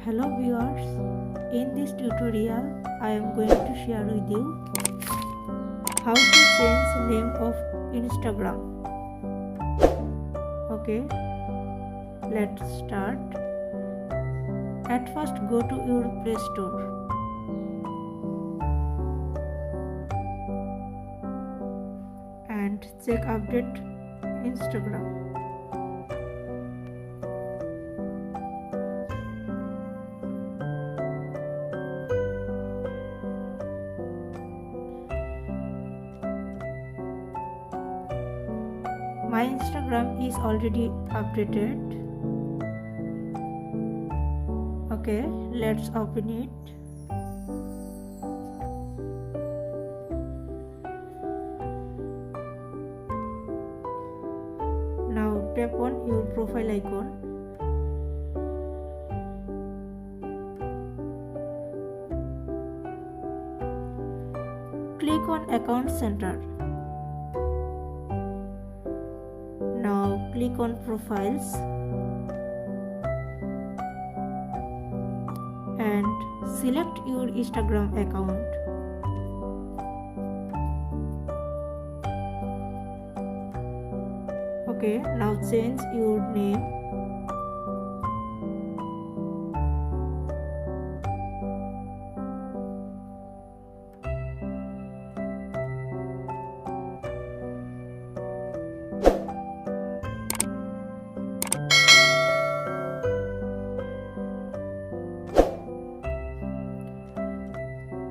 Hello viewers, in this tutorial I am going to share with you how to change name of Instagram. Okay, let's start. At first go to your Play Store. And check update Instagram. My Instagram is already updated. Okay, let's open it. Now tap on your profile icon. Click on Account Center. Now click on Profiles and select your Instagram account. Okay, now change your name.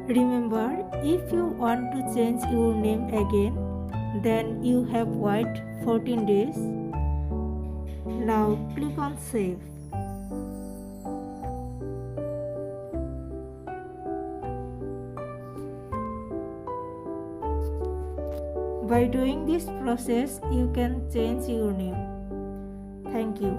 Remember, if you want to change your name again, then you have wait 14 days. Now click on Save. By doing this process, you can change your name. Thank you.